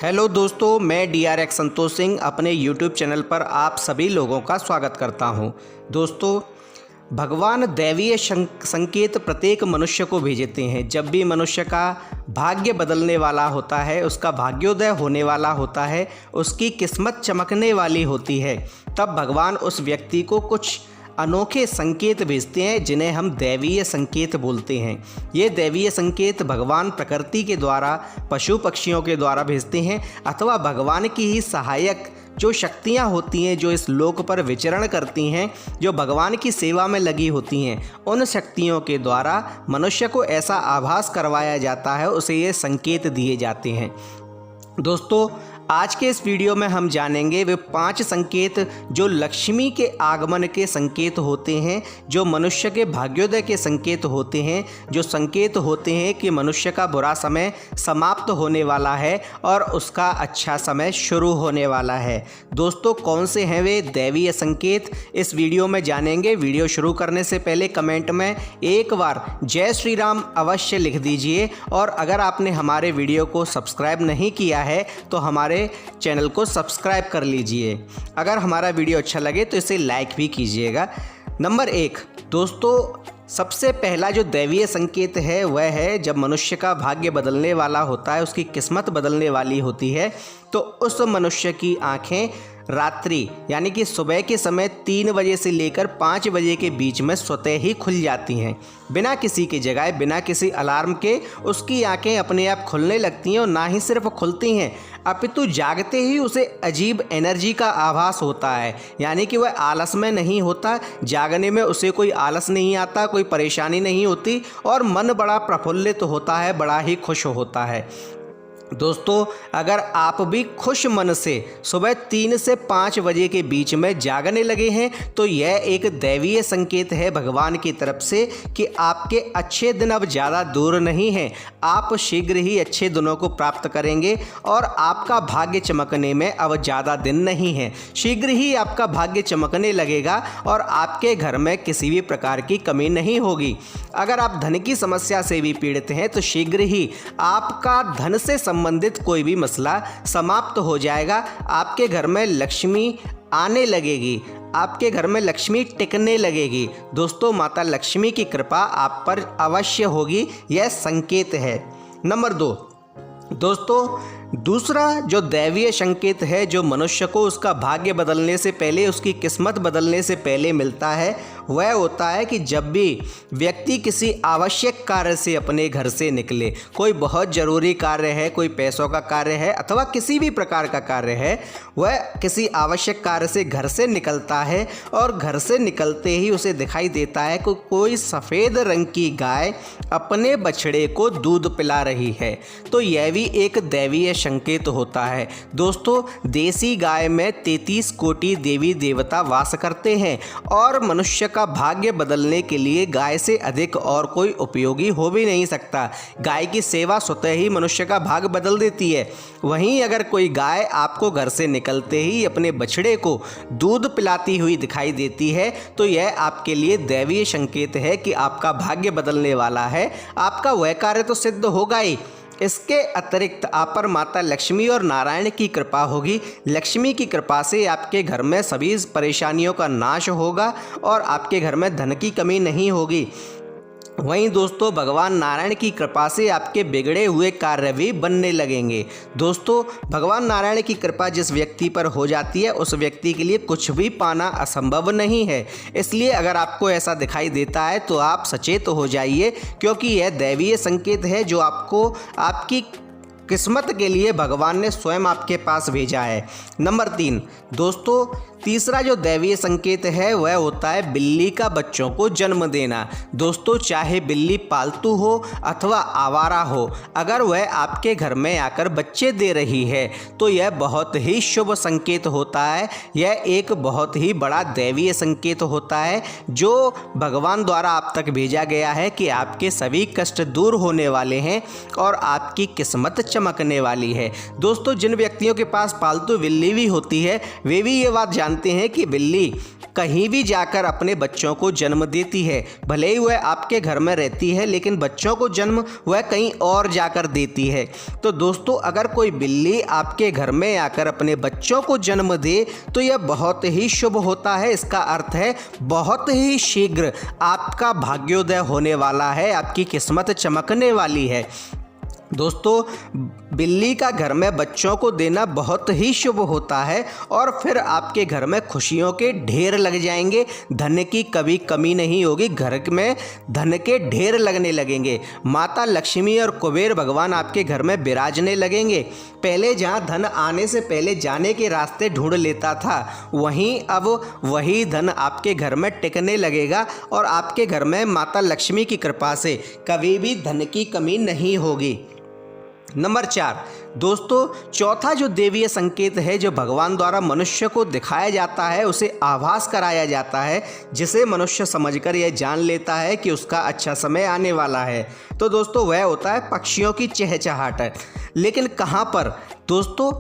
Hello दोस्तों, मैं DRX Santosh Singh अपने YouTube चैनल पर आप सभी लोगों का स्वागत करता हूं। दोस्तों, भगवान दैवीय संकेत प्रत्येक मनुष्य को भेजते हैं। जब भी मनुष्य का भाग्य बदलने वाला होता है, उसका भाग्योदय होने वाला होता है, उसकी किस्मत चमकने वाली होती है, तब भगवान उस व्यक्ति को कुछ अनोखे संकेत भेजते हैं जिन्हें हम दैवीय संकेत बोलते हैं। ये दैवीय संकेत भगवान प्रकृति के द्वारा, पशु पक्षियों के द्वारा भेजते हैं अथवा भगवान की ही सहायक जो शक्तियाँ होती हैं, जो इस लोक पर विचरण करती हैं, जो भगवान की सेवा में लगी होती हैं, उन शक्तियों के द्वारा मनुष्य को ऐसा आभास करवाया जाता है, उसे ये संकेत दिए जाते हैं। दोस्तों, आज के इस वीडियो में हम जानेंगे वे 5 संकेत जो लक्ष्मी के आगमन के संकेत होते हैं, जो मनुष्य के भाग्योदय के संकेत होते हैं, जो संकेत होते हैं कि मनुष्य का बुरा समय समाप्त होने वाला है और उसका अच्छा समय शुरू होने वाला है। दोस्तों, कौन से हैं वे दैवीय संकेत, इस वीडियो में जानेंगे। वीडियो शुरू करने से पहले कमेंट में एक बार जय श्री राम अवश्य लिख दीजिए, और अगर आपने हमारे वीडियो को सब्सक्राइब नहीं किया है तो हमारे चैनल को सब्सक्राइब कर लीजिए। अगर हमारा वीडियो अच्छा लगे तो इसे लाइक भी कीजिएगा। नंबर 1, दोस्तों, सबसे पहला जो दैवीय संकेत है वह है जब मनुष्य का भाग्य बदलने वाला होता है, उसकी किस्मत बदलने वाली होती है, तो उस मनुष्य की आंखें रात्रि यानी कि सुबह के समय 3 बजे से लेकर 5 बजे के बीच में स्वतः ही खुल जाती हैं। बिना किसी की जगाए, बिना किसी अलार्म के उसकी आंखें अपने आप खुलने लगती हैं, और ना ही सिर्फ खुलती हैं अपितु जागते ही उसे अजीब एनर्जी का आभास होता है। यानी कि वह आलस में नहीं होता, जागने में उसे कोई आलस नहीं आता, कोई परेशानी नहीं होती, और मन बड़ा प्रफुल्लित होता है, बड़ा ही खुश होता है। दोस्तों, अगर आप भी खुश मन से सुबह 3 से 5 बजे के बीच में जागने लगे हैं तो यह एक दैवीय संकेत है भगवान की तरफ से कि आपके अच्छे दिन अब ज़्यादा दूर नहीं हैं। आप शीघ्र ही अच्छे दिनों को प्राप्त करेंगे और आपका भाग्य चमकने में अब ज़्यादा दिन नहीं है। शीघ्र ही आपका भाग्य चमकने लगेगा और आपके घर में किसी भी प्रकार की कमी नहीं होगी। अगर आप धन की समस्या से भी पीड़ित हैं तो शीघ्र ही आपका धन से संबंधित कोई भी मसला समाप्त हो जाएगा। आपके घर में लक्ष्मी आने लगेगी, आपके घर में लक्ष्मी टिकने लगेगी। दोस्तों, माता लक्ष्मी की कृपा आप पर अवश्य होगी, यह संकेत है। नंबर 2, दोस्तों, दूसरा जो दैवीय संकेत है जो मनुष्य को उसका भाग्य बदलने से पहले, उसकी किस्मत बदलने से पहले मिलता है, वह होता है कि जब भी व्यक्ति किसी आवश्यक कार्य से अपने घर से निकले, कोई बहुत ज़रूरी कार्य है, कोई पैसों का कार्य है अथवा किसी भी प्रकार का कार्य है, वह किसी आवश्यक कार्य से घर से निकलता है और घर से निकलते ही उसे दिखाई देता है कि कोई सफ़ेद रंग की गाय अपने बछड़े को दूध पिला रही है, तो यह भी एक दैवीय संकेत होता है। दोस्तों, देसी गाय में 33 कोटि देवी देवता वास करते हैं और मनुष्य का भाग्य बदलने के लिए गाय से अधिक और कोई उपयोगी हो भी नहीं सकता। गाय की सेवा स्वतः ही मनुष्य का भाग्य बदल देती है। वहीं अगर कोई गाय आपको घर से निकलते ही अपने बछड़े को दूध पिलाती हुई दिखाई देती है तो यह आपके लिए दैवीय संकेत है कि आपका भाग्य बदलने वाला है। आपका वह कार्य तो सिद्ध होगा ही, इसके अतिरिक्त आप पर माता लक्ष्मी और नारायण की कृपा होगी। लक्ष्मी की कृपा से आपके घर में सभी परेशानियों का नाश होगा और आपके घर में धन की कमी नहीं होगी। वहीं दोस्तों, भगवान नारायण की कृपा से आपके बिगड़े हुए कार्य भी बनने लगेंगे। दोस्तों, भगवान नारायण की कृपा जिस व्यक्ति पर हो जाती है उस व्यक्ति के लिए कुछ भी पाना असंभव नहीं है। इसलिए अगर आपको ऐसा दिखाई देता है तो आप सचेत हो जाइए, क्योंकि यह दैवीय संकेत है जो आपको आपकी किस्मत के लिए भगवान ने स्वयं आपके पास भेजा है। नंबर 3, दोस्तों, तीसरा जो दैवीय संकेत है वह होता है बिल्ली का बच्चों को जन्म देना। दोस्तों, चाहे बिल्ली पालतू हो अथवा आवारा हो, अगर वह आपके घर में आकर बच्चे दे रही है तो यह बहुत ही शुभ संकेत होता है। यह एक बहुत ही बड़ा दैवीय संकेत होता है जो भगवान द्वारा आप तक भेजा गया है कि आपके सभी कष्ट दूर होने वाले हैं और आपकी किस्मत चमकने वाली है। दोस्तों, जिन व्यक्तियों के पास पालतू बिल्ली भी होती है वे भी ये बात जानते हैं कि बिल्ली कहीं भी जाकर अपने बच्चों को जन्म देती है। भले ही वह आपके घर में रहती है लेकिन बच्चों को जन्म वह कहीं और जाकर देती है। तो दोस्तों, अगर कोई बिल्ली आपके घर में आकर अपने बच्चों को जन्म दे तो यह बहुत ही शुभ होता है। इसका अर्थ है बहुत ही शीघ्र आपका भाग्योदय होने वाला है, आपकी किस्मत चमकने वाली है। दोस्तों, बिल्ली का घर में बच्चों को देना बहुत ही शुभ होता है और फिर आपके घर में खुशियों के ढेर लग जाएंगे, धन की कभी कमी नहीं होगी, घर में धन के ढेर लगने लगेंगे। माता लक्ष्मी और कुबेर भगवान आपके घर में विराजने लगेंगे। पहले जहाँ धन आने से पहले जाने के रास्ते ढूंढ लेता था, वहीं अब वही धन आपके घर में टिकने लगेगा और आपके घर में माता लक्ष्मी की कृपा से कभी भी धन की कमी नहीं होगी। नंबर 4, दोस्तों, चौथा जो देवीय संकेत है जो भगवान द्वारा मनुष्य को दिखाया जाता है उसे आभास कराया जाता है, जिसे मनुष्य समझकर यह जान लेता है कि उसका अच्छा समय आने वाला है। तो दोस्तों, वह होता है पक्षियों की चहचहाट। लेकिन कहाँ पर? दोस्तों,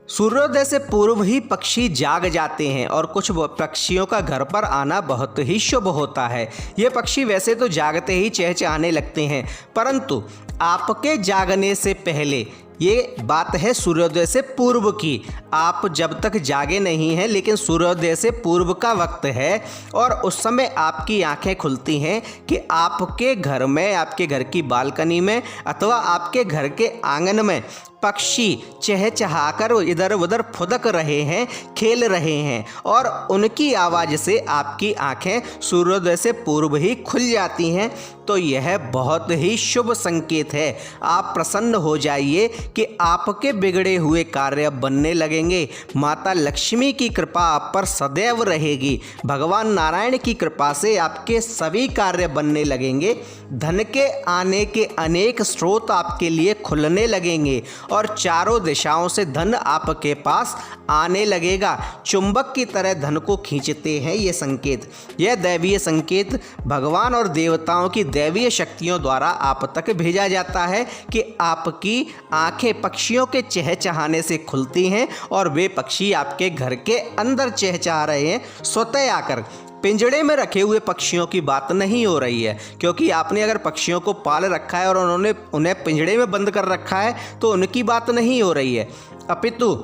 सूर्योदय से पूर्व ही पक्षी जाग जाते हैं और कुछ पक्षियों का घर पर आना बहुत ही शुभ होता है। ये पक्षी वैसे तो जागते ही चहचहाने लगते हैं, परंतु आपके जागने से पहले, ये बात है सूर्योदय से पूर्व की, आप जब तक जागे नहीं हैं लेकिन सूर्योदय से पूर्व का वक्त है और उस समय आपकी आंखें खुलती हैं कि आपके घर में, आपके घर की बालकनी में अथवा आपके घर के आंगन में पक्षी चहचहाकर इधर उधर फुदक रहे हैं, खेल रहे हैं और उनकी आवाज़ से आपकी आंखें सूर्योदय से पूर्व ही खुल जाती हैं। तो यह बहुत ही शुभ संकेत है। आप प्रसन्न हो जाइए कि आपके बिगड़े हुए कार्य बनने लगेंगे। माता लक्ष्मी की कृपा आप पर सदैव रहेगी। भगवान नारायण की कृपा से आपके सभी कार्य बनने लगेंगे। धन के आने के अनेक स्रोत आपके लिए खुलने लगेंगे और चारों दिशाओं से धन आपके पास आने लगेगा। चुंबक की तरह धन को खींचते हैं ये संकेत। यह दैवीय संकेत भगवान और देवताओं की दैवीय शक्तियों द्वारा आप तक भेजा जाता है कि आपकी आंखें पक्षियों के चहचहाने से खुलती हैं और वे पक्षी आपके घर के अंदर चहचहा रहे हैं, स्वतः आकर। पिंजड़े में रखे हुए पक्षियों की बात नहीं हो रही है, क्योंकि आपने अगर पक्षियों को पाल रखा है और उन्हें पिंजड़े में बंद कर रखा है तो उनकी बात नहीं हो रही है, अपितु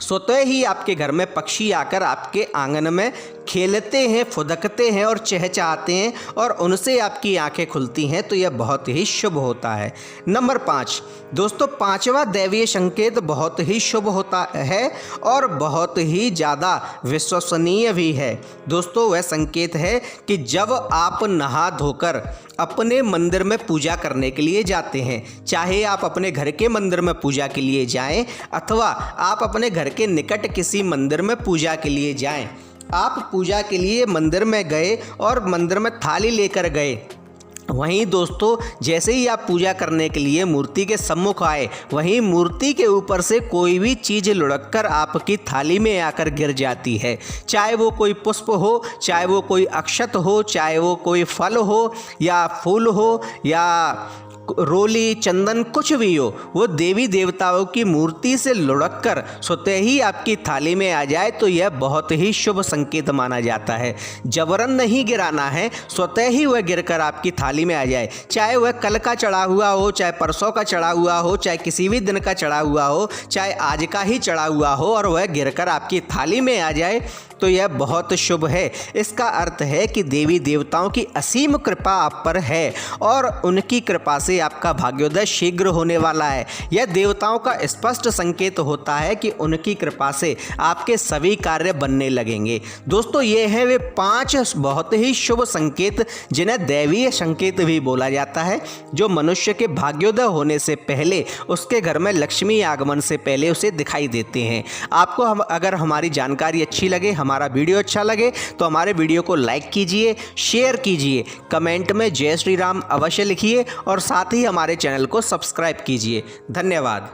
स्वतः ही आपके घर में पक्षी आकर आपके आंगन में खेलते हैं, फुदकते हैं और चहचहाते हैं और उनसे आपकी आंखें खुलती हैं। तो यह बहुत ही शुभ होता है। नंबर 5, दोस्तों, 5वां दैवीय संकेत बहुत ही शुभ होता है और बहुत ही ज़्यादा विश्वसनीय भी है। दोस्तों, वह संकेत है कि जब आप नहा धोकर अपने मंदिर में पूजा करने के लिए जाते हैं, चाहे आप अपने घर के मंदिर में पूजा के लिए जाएं अथवा आप अपने घर के निकट किसी मंदिर में पूजा के लिए जाएं, आप पूजा के लिए मंदिर में गए और मंदिर में थाली लेकर गए, वहीं दोस्तों जैसे ही आप पूजा करने के लिए मूर्ति के सम्मुख आए, वहीं मूर्ति के ऊपर से कोई भी चीज़ लुढ़ककर आपकी थाली में आकर गिर जाती है। चाहे वो कोई पुष्प हो, चाहे वो कोई अक्षत हो, चाहे वो कोई फल हो या फूल हो या रोली, चंदन, कुछ भी हो, वो देवी देवताओं की मूर्ति से लुढ़ककर स्वतः ही आपकी थाली में आ जाए तो यह बहुत ही शुभ संकेत माना जाता है। जबरन नहीं गिराना है, स्वतः ही वह गिरकर आपकी थाली में आ जाए। चाहे वह कल का चढ़ा हुआ हो, चाहे परसों का चढ़ा हुआ हो, चाहे किसी भी दिन का चढ़ा हुआ हो, चाहे आज का ही चढ़ा हुआ हो और वह गिरकर आपकी थाली में आ जाए तो यह बहुत शुभ है। इसका अर्थ है कि देवी देवताओं की असीम कृपा आप पर है और उनकी कृपा से आपका भाग्योदय शीघ्र होने वाला है। यह देवताओं का स्पष्ट संकेत होता है कि उनकी कृपा से आपके सभी कार्य बनने लगेंगे। दोस्तों, ये हैं वे 5 बहुत ही शुभ संकेत जिन्हें दैवीय संकेत भी बोला जाता है, जो मनुष्य के भाग्योदय होने से पहले, उसके घर में लक्ष्मी आगमन से पहले उसे दिखाई देते हैं। आपको अगर हमारी जानकारी अच्छी लगे, हमारा वीडियो अच्छा लगे तो हमारे वीडियो को लाइक कीजिए, शेयर कीजिए, कमेंट में जय श्री राम अवश्य लिखिए और साथ ही हमारे चैनल को सब्सक्राइब कीजिए। धन्यवाद।